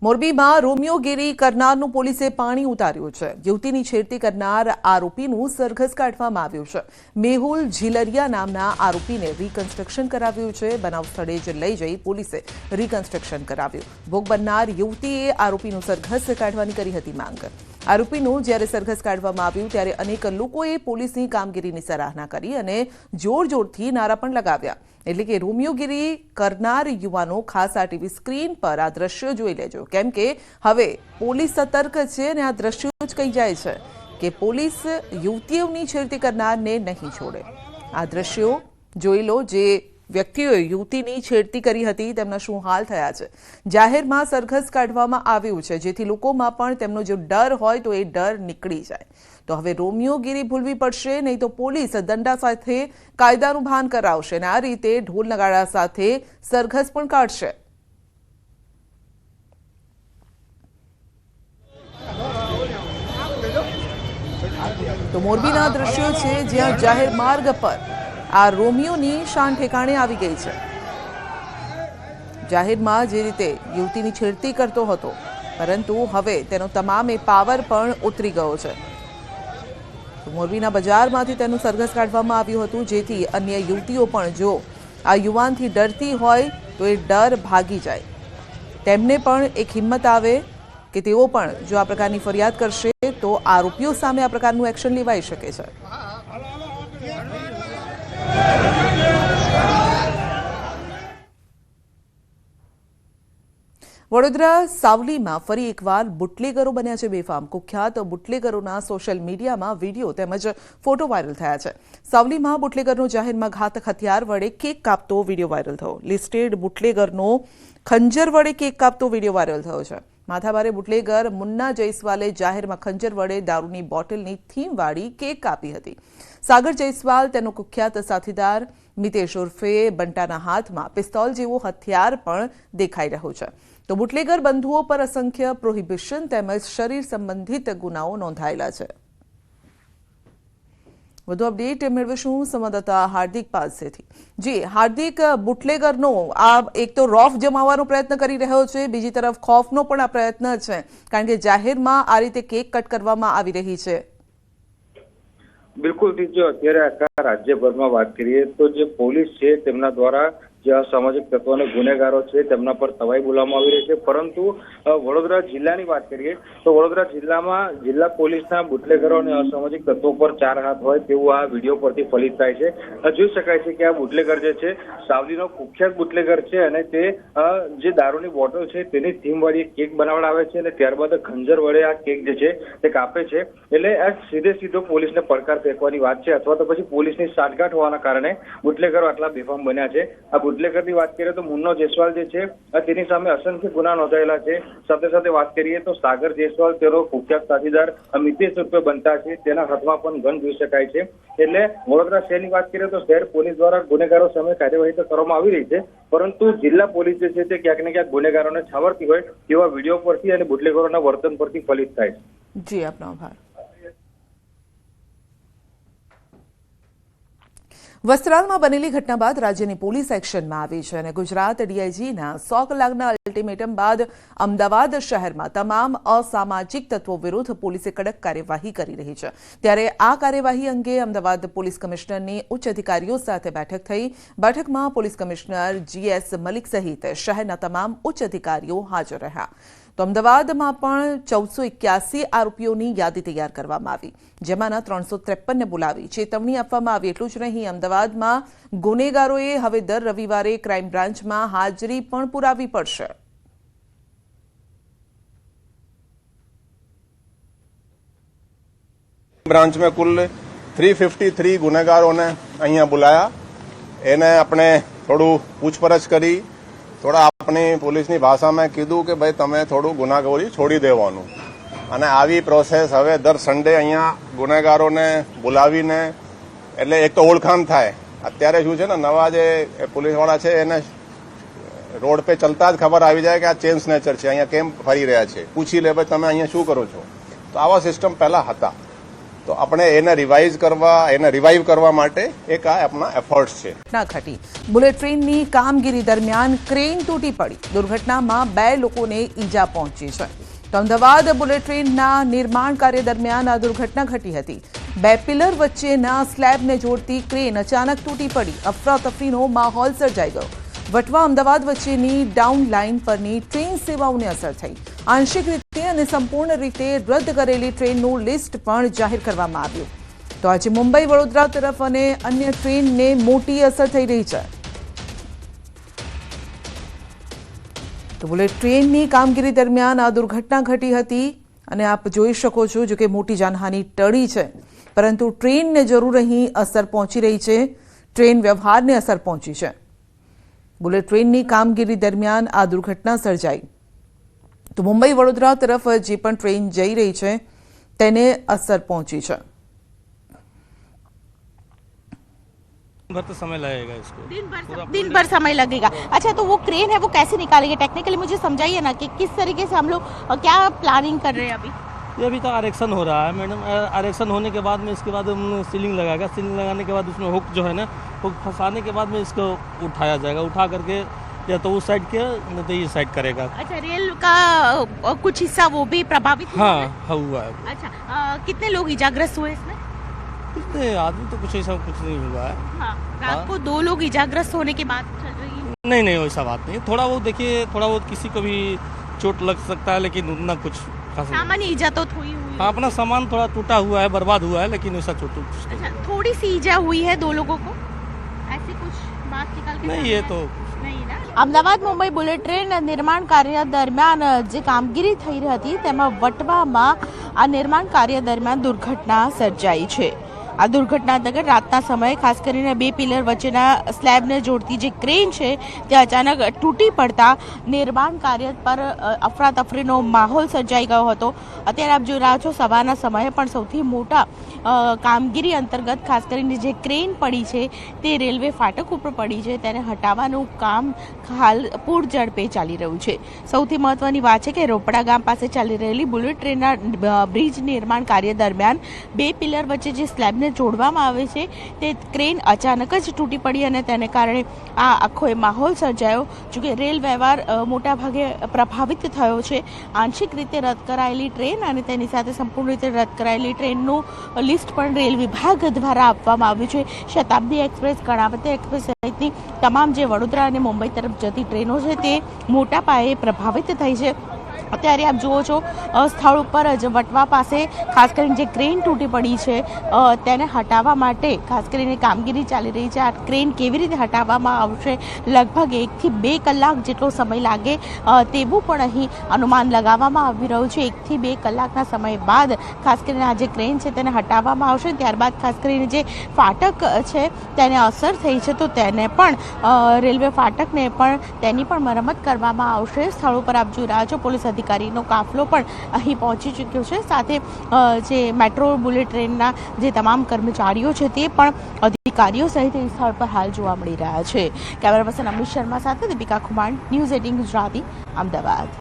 મોરબીમાં રોમિયોગીરી કરનારનું પોલીસે પાણી ઉતાર્યું છે। યુવતીની છેડતી કરનાર આરોપીનું સરઘસ કાઢવામાં આવ્યું છે। મેહુલ ઝીલરિયા નામના આરોપીને રીકન્સ્ટ્રક્શન કરાવ્યું છે। બનાવ સ્થળે જ લઈ જઈ પોલીસે રીકન્સ્ટ્રક્શન કરાવ્યું। ભોગ બનનાર યુવતીએ આરોપીનું સરઘસ કાઢવાની કરી હતી માંગ। આરોપીનું જ્યારે સરઘસ કાઢવામાં આવ્યું ત્યારે અનેક લોકોએ પોલીસની કામગીરીની સરાહના કરી અને જોરજોરથી નારા પણ લગાવ્યા। એટલે કે રોમિયોગીરી કરનાર યુવાનો ખાસ આ ટીવી સ્ક્રીન પર આ દ્રશ્યો જોઈ લેજો, કેમ કે હવે પોલીસ સતર્ક છે અને આ દ્રશ્યો જ કહી જાય છે કે પોલીસ યુવતીઓની છેડતી કરનારને નહીં છોડે। આ દ્રશ્યો જોઈ લો, જે વ્યક્તિઓએ યુવતીની છેડતી કરી હતી તેમના શું હાલ થયા છે। જાહેરમાં સરઘસ કાઢવામાં આવ્યું છે જેથી લોકોમાં પણ તેમનો જો ડર હોય તો એ ડર નીકળી જાય। તો હવે રોમિયોગીરી ભૂલવી પડશે, નહીં તો પોલીસ દંડા સાથે કાયદાનું ભાન કરાવશે અને આ રીતે ઢોલ નગાડા સાથે સરઘસ પણ કાઢશે। તો મોરબીના દ્રશ્યો છે જ્યાં જાહેર માર્ગ પર આ રોમિયોની શાન ઠેકાણે આવી ગઈ છે। જાહેરમાં જે રીતે યુવતીની છેડતી કરતો હતો, પરંતુ હવે તેનો તમામ પાવર પણ ઉતરી ગયો છે। મોરબીના બજારમાંથી તેનું સરઘસ કાઢવામાં આવ્યું હતું જેથી અન્ય યુવતીઓ પણ જો આ યુવાનથી ડરતી હોય તો એ ડર ભાગી જાય, તેમને પણ એક હિંમત આવે કે તેઓ પણ જો આ પ્રકારની ફરિયાદ કરશે તો આરોપીઓ સામે આ પ્રકારનું એક્શન લેવાઈ શકે છે। વડોદરા સાવલીમાં ફરી એકવાર બુટલેગરો બન્યા છે બેફામ। કુખ્યાત બુટલેગરોના સોશિયલ મીડિયામાં વિડીયો તેમજ ફોટો વાયરલ થયા છે। સાવલીમાં બુટલેગરનો જાહેરમાં ઘાતક હથિયાર વડે કેક કાપતો વિડીયો વાયરલ થયો। લિસ્ટેડ બુટલેગરનો ખંજર વડે કેક કાપતો વિડીયો વાયરલ થયો છે। માથાભારે બુટલેગર મુન્ના જયસ્વાલે જાહેરમાં ખંજર વડે દારૂની બોટલની થીમવાળી કેક કાપી હતી। સાગર જયસ્વાલ તેનો કુખ્યાત સાથીદાર મિતેશ ઉર્ફે બંટાના હાથમાં પિસ્તોલ જેવો હથિયાર પણ દેખાઈ રહ્યો છે। તો બુટલેગર બંધુઓ પર અસંખ્ય પ્રોહિબિશન તેમજ શરીર સંબંધિત ગુનાઓ નોંધાયેલા છે। વધુ અપડેટ મેળવીશું સંવાદદાતા હાર્દિક પાસેથી। જી હાર્દિક, બુટલેગરનો આ એક તો રોફ જમાવવાનો પ્રયત્ન કરી રહ્યો છે, બીજી તરફ ખોફનો પણ આ પ્રયત્ન છે, કારણ કે જાહેરમાં આ રીતે કેક કટ કરવામાં આવી રહી છે। બિલકુલ, જો અત્યારે આખા રાજ્યભરમાં વાત કરીએ તો જે પોલીસ છે તેમના દ્વારા જે અસામાજિક તત્વો અને ગુનેગારો છે તેમના પર તવાઈ બોલવામાં આવી રહી છે। પરંતુ વડોદરા જિલ્લાની વાત કરીએ તો વડોદરા જિલ્લામાં જિલ્લા પોલીસના બુટલેગરો અને અસામાજિક તત્વો પર ચાર હાથ હોય તેવું આ વિડીયો પરથી ફલિત થાય છે। જોઈ શકાય છે કે આ બુટલેગર જે છે સાવલીનો કુખ્યાત બુટલેગર છે અને તે જે દારૂની બોટલ છે તેની થીમ વાળી કેક બનાવડાવે છે અને ત્યારબાદ ખંજર વડે આ કેક જે છે તે કાપે છે। એટલે આ સીધો પોલીસને પડકાર ફેંકવાની વાત છે, અથવા તો પછી પોલીસની સાઠગાંઠ હોવાના કારણે બુટલેગરો આટલા બેફામ બન્યા છે। આ બુટલેગરની વાત કરીએ તો મુન્નો જયસ્વાલ જે છે તેની સામે અસંખ્ય ગુના નોંધાયેલા છે। સાથે સાથે વાત કરીએ તો સાગર જયસ્વાલ તેનો કુખ્યાત સાથીદાર મિતેશ ઉર્ફે બંટા છે, તેના હાથમાં પણ ગન જોઈ શકાય છે। એટલે વડોદરા શહેરની વાત કરીએ તો શહેર પોલીસ દ્વારા ગુનેગારો સામે કાર્યવાહી તો કરવામાં આવી રહી છે, પરંતુ જિલ્લા પોલીસ જે છે તે ક્યાંક ને ક્યાંક ગુનેગારોને છાવરતી હોય તેવા વિડીયો પરથી અને બુટલેગરોના વર્તન પરથી ફલિત થાય છે। જી, આપનો આભાર। વસ્ત્રાલમાં બનેલી ઘટના બાદ રાજ્યની પોલીસ એક્શનમાં આવી છે અને ગુજરાત ડીઆઈજીના 100 કલાકના અલ્ટિમેટમ બાદ અમદાવાદ શહેરમાં તમામ અસામાજિક તત્વો વિરુદ્ધ પોલીસે કડક કાર્યવાહી કરી રહી છે। ત્યારે આ કાર્યવાહી અંગે અમદાવાદ પોલીસ કમિશનરની ઉચ્ચ અધિકારીઓ સાથે બેઠક થઈ। બેઠકમાં પોલીસ કમિશનર GS મલિક સહિત શહેરના તમામ ઉચ્ચ અધિકારીઓ હાજર રહ્યા। તો અમદાવાદમાં પણ 1481 આરોપીઓની યાદી તૈયાર કરવામાં આવી, જેમાંના 353ને બોલાવી ચેતવણી આપવામાં આવી। એટલું જ નહીં, અમદાવાદમાં ગુનેગારોએ હવે દર રવિવારે ક્રાઇમ બ્રાન્ચમાં હાજરી પણ પુરાવી પડશે। બ્રાન્ચ में कुल 353 गुनेगारों ने અહીંયા बुलाया। એને આપણે થોડું પૂછપરછ કરી, થોડા આપણી પોલીસની ભાષામાં કીધું કે ભાઈ તમે થોડું ગુનાખોરી છોડી દેવાનું, અને આવી પ્રોસેસ હવે દર સન્ડે અહીંયા ગુનેગારોને બોલાવીને એટલે એક તો ઓળખાણ થાય। અત્યારે શું છે ને, નવા જે પોલીસવાળા છે એને રોડ पे ચલતા જ ખબર આવી જાય કે આ ચેન સ્નેચર છે, અહીંયા કેમ ફરી રહ્યા છે, પૂછી લે ભાઈ તમે અહીંયા શું કરો છો। તો આવા સિસ્ટમ પહેલા હતા, તો આપણે એને રિવાઇવ કરવા માટે એક આ આપણા એફર્ટ્સ છે. ઘટના ઘટી. બુલેટ ટ્રેનની કામગીરી દરમિયાન ક્રેન તૂટી પડી. દુર્ઘટનામાં 2 લોકોને ઈજા પહોંચી છે. તો અમદાવાદ બુલેટ ટ્રેનના નિર્માણ કાર્ય દરમિયાન આ દુર્ઘટના ઘટી હતી. 2 પિલર વચ્ચેના સ્લેબને જોડતી ક્રેન અચાનક તૂટી પડી. અફરાતફરીનો માહોલ સર્જાઈ ગયો. વટવા અમદાવાદ વચ્ચેની ડાઉન લાઇન પરની ટ્રેન સેવાઓને અસર થઈ. આંશિક રીતે અને સંપૂર્ણ રીતે રદ કરેલી ટ્રેનનું લિસ્ટ પણ જાહેર કરવામાં આવ્યું. તો આજે મુંબઈ વડોદરા તરફ અને અન્ય ટ્રેનને મોટી અસર થઈ રહી છે. તો બુલેટ ટ્રેનની કામગીરી દરમિયાન આ દુર્ઘટના ઘટી હતી અને આપ જોઈ શકો છો જો કે મોટી જાનહાનિ ટળી છે, પરંતુ ટ્રેનને જરૂર અહીં અસર પહોંચી રહી છે. ટ્રેન વ્યવહારને અસર પહોંચી છે. બુલેટ ટ્રેનની કામગીરી દરમિયાન આ દુર્ઘટના સર્જાઈ. તો મુંબઈ વડોદરા તરફ જે પણ ટ્રેન જઈ રહી છે તેને અસર પહોંચી છે. भर तो समय लगेगा इसको, दिन भर समय लगेगा. अच्छा, तो वो क्रेन है वो कैसे निकालेंगे? टेक्निकली मुझे समझाइए ना कि किस तरीके से हम लोग क्या प्लानिंग कर रहे हैं अभी. ये अभी तो आरक्षण हो रहा है मैडम. आरक्षण होने के बाद में इसके बाद हम सीलिंग लगाएगा. सीलिंग लगाने के बाद उसमें हुक जो है ना, हुक फंसाने के बाद में इसको उठाया जाएगा. उठा करके या तो उस साइड के नहीं तो ये साइड करेगा. अच्छा, रेल का कुछ हिस्सा वो भी प्रभावित हुआ है? हाँ हुआ है. अच्छा, कितने लोग इजाग्रस्त हुए इसमें? इतने आदमी तो कुछ ऐसा कुछ नहीं हुआ है. हाँ, रात को 2 लोग इजाग्रस्त होने के बाद चल रही है. नहीं वैसा बात नहीं. थोड़ा बहुत देखिए, थोड़ा बहुत किसी को भी चोट लग सकता है, लेकिन उतना कुछ खास नहीं. सामान्य ईजा तो हुई हुई. हाँ, अपना सामान थोड़ा टूटा हुआ है, बर्बाद हुआ है, लेकिन वैसा चोट अच्छा, थोड़ी सी ईजा हुई है 2 लोगों को, ऐसी कुछ बात निकाल के नहीं. ये तो નહીં ના. અમદાવાદ મુંબઈ બુલેટ ટ્રેન નિર્માણ કાર્ય દરમિયાન જે કામગીરી થઈ રહી હતી તેમાં વટવામાં આ નિર્માણ કાર્ય દરમિયાન દુર્ઘટના સર્જાઈ છે. આ દુર્ઘટના અંતર્ગત રાતના સમયે ખાસ કરીને 2 પિલર વચ્ચેના સ્લેબને જોડતી જે ક્રેન છે તે અચાનક તૂટી પડતા નિર્માણ કાર્ય પર અફરાતફરીનો માહોલ સર્જાઈ ગયો હતો. અત્યારે આપ જોઈ રહ્યા છો સવારના સમયે પણ સૌથી મોટા કામગીરી અંતર્ગત ખાસ કરીને જે ક્રેન પડી છે તે રેલવે ફાટક ઉપર પડી છે તેને હટાવવાનું કામ હાલ પૂર ઝડપે ચાલી રહ્યું છે. સૌથી મહત્વની વાત છે કે રોપડા ગામ પાસે ચાલી રહેલી બુલેટ ટ્રેનના બ્રિજ નિર્માણ કાર્ય દરમિયાન 2 પિલર વચ્ચે જે સ્લેબને જોડવામાં આવે છે તે ક્રેન અચાનક જ તૂટી પડી અને તેને કારણે આ આખો માહોલ સર્જાયો. જોકે રેલ વ્યવહાર મોટા ભાગે પ્રભાવિત થયો છે. આંશિક રીતે રદ કરાયેલી ટ્રેન અને તેની સાથે સંપૂર્ણ રીતે રદ કરાયેલી ટ્રેનનું લિસ્ટ પણ રેલ વિભાગ દ્વારા આપવામાં આવ્યું છે. શતાબ્દી એક્સપ્રેસ, કર્ણાવતી એક્સપ્રેસ સહિતની તમામ જે વડોદરા અને મુંબઈ તરફ જતી ટ્રેનો છે તે મોટા પાયે પ્રભાવિત થઈ છે. અત્યારે આપ જુઓ છો સ્થળ ઉપર જ વટવા પાસે ખાસ કરીને જે ક્રેન તૂટી પડી છે તેને હટાવવા માટે ખાસ કરીને કામગીરી ચાલી રહી છે. આ ક્રેન કેવી રીતે હટાવવામાં આવશે, લગભગ 1 થી 2 કલાક જેટલો સમય લાગે તેવું પણ અહીં અનુમાન લગાવવામાં આવી રહ્યું છે. 1 થી 2 કલાકના સમય બાદ ખાસ કરીને આ જે ક્રેન છે તેને હટાવવામાં આવશે. ત્યારબાદ ખાસ કરીને જે ફાટક છે તેને અસર થઈ છે તો તેને પણ રેલવે ફાટકને પણ તેની પણ મરમ્મત કરવામાં આવશે. સ્થળ ઉપર આપ જોઈ રહ્યા છો પોલીસ અધિકારીનો કાફલો પણ અહીં પહોંચી ચૂક્યો છે. સાથે જે મેટ્રો બુલેટ ટ્રેનના જે તમામ કર્મચારીઓ છે તે પણ અધિકારીઓ સહિત સ્થળ પર હાલ જોવા મળી રહ્યા છે. કેમેરા પર્સન અમિત શર્મા સાથે દીપિકા ખુમાણ, ન્યૂઝ 18 ગુજરાતી, અમદાવાદ.